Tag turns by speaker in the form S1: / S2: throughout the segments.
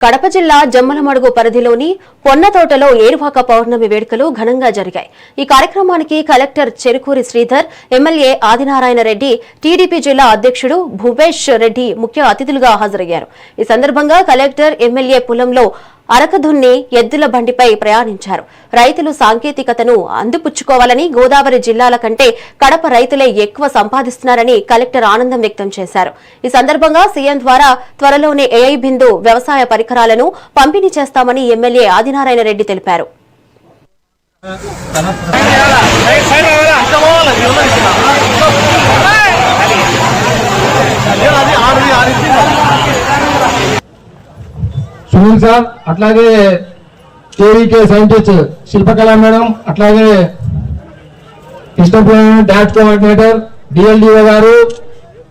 S1: కడప జిల్లా జమ్మలమడుగు పరిధిలోని పొన్నతోటలో ఏరువాక పౌర్ణమి వేడుకలు ఘనంగా జరిగాయి. ఈ కార్యక్రమానికి collector Cherukuri Sridhar, MLA Adinarayana Reddy, TDP జిల్లా అధ్యక్షుడు భూపేష్ రెడ్డి ముఖ్య అతిథులుగా హాజరయ్యారు. ఈ సందర్భంగా కలెక్టర్, ఎమ్మెల్యే పొలంలో అరకదున్ని ఎద్దుల బండిపై ప్రయాణించారు. రైతులు సాంకేతికతను అందిపుచ్చుకోవాలని, గోదావరి జిల్లాల కంటే కడప రైతులే ఎక్కువ సంపాదిస్తున్నారని కలెక్టర్ ఆనందం వ్యక్తం చేశారు. ఈ సందర్భంగా సీఎం ద్వారా త్వరలోనే ఏఐ బిందు వ్యవసాయ పరికరాలను పంపిణీ చేస్తామని ఎమ్మెల్యే ఆదినారాయణ రెడ్డి తెలిపారు.
S2: సునీల్ సార్, అట్లాగే కేవీకే సైంటిస్ట్ శిల్పకళ మేడం, అట్లాగే కృష్ణపురం డాష్ కోఆర్డినేటర్ డిఎల్డిఓ గారు,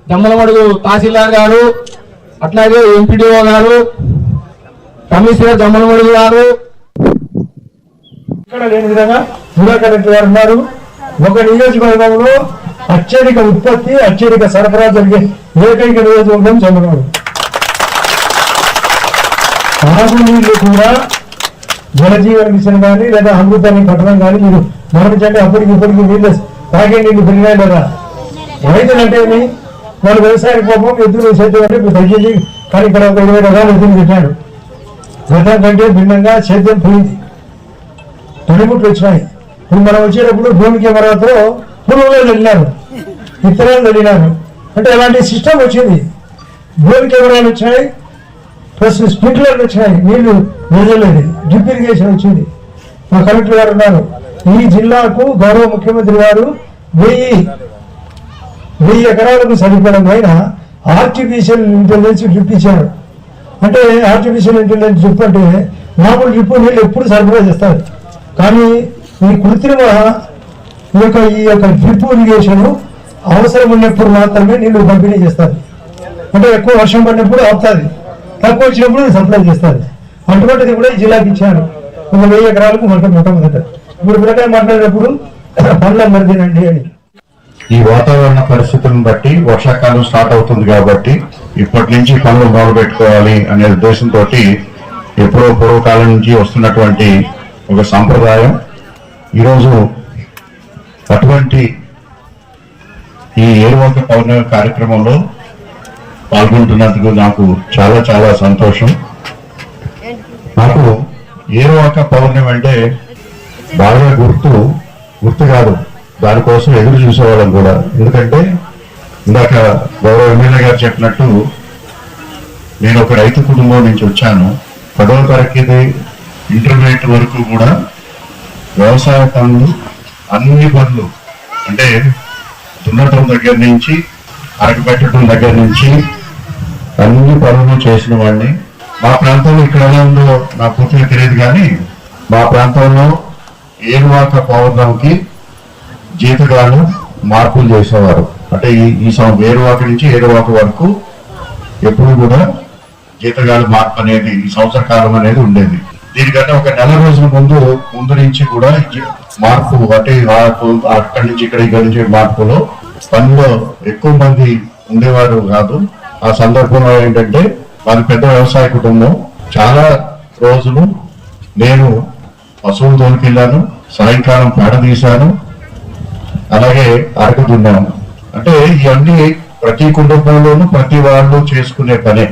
S2: జమ్మలమడుగు తహసీల్దార్ గారు, అట్లాగే ఎంపీడీఓ గారు, కమిషనర్ జమ్మలమడుగు గారు, ఇక్కడ లేని విధంగా జిల్లా కలెక్టర్ గారు ఉన్నారు. ఒక నియోజకవర్గంలో అత్యధిక ఉత్పత్తి, అత్యధిక సరఫరా జరిగే ఏకైక నియోజకవర్గం జమ్మలమడుగు. తాగునీళ్ళు కూడా జలజీవన మిషన్ కానీ లేదా అమృతాన్ని పట్టడం కానీ మీరు గమనించండి. అప్పటికి ఇప్పటికి నీళ్ళు తాగే నీళ్లు పెరిగినాయి లేదా? రైతులు అంటే వాళ్ళు వ్యవసాయ కోపం ఎద్దులు సేద్యం అంటే ఇప్పుడు తగ్గింది. కానీ ఇక్కడ ఒక 20 రకాల ఎద్దులు పెట్టాడు. గతం కంటే భిన్నంగా సేద్యం పోయింది, తొలిముట్లు వచ్చినాయి. ఇప్పుడు మనం వచ్చేటప్పుడు భూమి కెమెరాతో పురుగులు వెళ్ళినారు, విత్తనాలు వెళ్ళినారు. అంటే అలాంటి సిస్టమ్ వచ్చింది. భూమి కెమెరాలు వచ్చినాయి, ప్లస్ స్ప్రింక్లర్లు వచ్చినాయి, నీళ్లు వెదలేదు, డ్రిప్ ఇరిగేషన్ వచ్చింది. మా కలెక్టర్ గారు ఉన్నారు. ఈ జిల్లాకు గౌరవ ముఖ్యమంత్రి గారు 1000 ఎకరాలకు సరిపడమైన ఆర్టిఫిషియల్ ఇంటెలిజెన్స్ డ్రిప్ ఇచ్చారు. అంటే ఆర్టిఫిషియల్ ఇంటెలిజెన్స్ డ్రిప్ అంటే మామూలు డ్రిప్ నీళ్ళు ఎప్పుడు సరఫరా చేస్తారు, కానీ ఈ కృత్రిమ ఈ యొక్క డ్రిప్ ఇరిగేషన్ అవసరం ఉన్నప్పుడు మాత్రమే నీళ్లు పంపిణీ చేస్తారు. అంటే ఎక్కువ వర్షం పడినప్పుడు ఆపుతుంది, తక్కువ వచ్చినప్పుడు సప్లై చేస్తారు. అటువంటిది కూడా ఈ జిల్లాకి ఇచ్చారు. ఒక 1000 ఎకరాలకు మొట్టమొదట. ఇప్పుడు ప్రకారం మాట్లాడేటప్పుడు పండ్ల మరిదినండి అని.
S3: ఈ వాతావరణ పరిస్థితులను బట్టి వర్షాకాలం స్టార్ట్ అవుతుంది కాబట్టి ఇప్పటి నుంచి పనులు మొదలు పెట్టుకోవాలి అనే ఉద్దేశంతో ఎప్పుడో పూర్వకాలం నుంచి వస్తున్నటువంటి ఒక సాంప్రదాయం. ఈరోజు అటువంటి ఈ ఏరువాక పౌర్ణమి కార్యక్రమంలో పాల్గొంటున్నందుకు నాకు చాలా చాలా సంతోషం. నాకు ఏరువాక పౌర్ణమి అంటే బాగా గుర్తు కాదు, దానికోసం ఎదురు చూసేవాళ్ళం కూడా. ఎందుకంటే ఇందాక గౌరవ ఎమ్మెల్యే గారు చెప్పినట్టు నేను ఒక రైతు కుటుంబం నుంచి వచ్చాను. 10వ తరగతి ఇంటర్మీడియట్ వరకు కూడా వ్యవసాయ పనులు, అన్ని పనులు అంటే దున్నటం దగ్గర నుంచి అరకపెట్టడం దగ్గర నుంచి అన్ని పనులు చేసిన వాడిని. మా ప్రాంతంలో ఇక్కడ ఎలా ఉందో నాకు పూర్తిగా తెలియదు, కానీ మా ప్రాంతంలో ఏరువాక పౌర్ణమికి జీతగాళ్ళు మార్పులు చేసేవారు. అంటే ఈ ఏరువాక నుంచి ఏరువాక వరకు ఎప్పుడు కూడా జీతగాళ్ళు మార్పు అనేది ఈ సంవత్సర కాలం అనేది ఉండేది. దీనికంటే ఒక నెల రోజుల ముందు నుంచి కూడా మార్పు, అంటే అక్కడి నుంచి ఇక్కడి నుంచి మార్పులో పనిలో ఎక్కువ మంది ఉండేవారు కాదు. ఆ సందర్భంలో ఏంటంటే వారి పెద్ద వ్యవసాయ కుటుంబం. చాలా రోజులు నేను పశువులు తోలుకెళ్ళాను, సాయంకాలం పేడ తీశాను, అలాగే అరకు దున్నాను. అంటే ఇవన్నీ ప్రతి కుటుంబంలోనూ ప్రతి వాళ్ళు చేసుకునే పనే.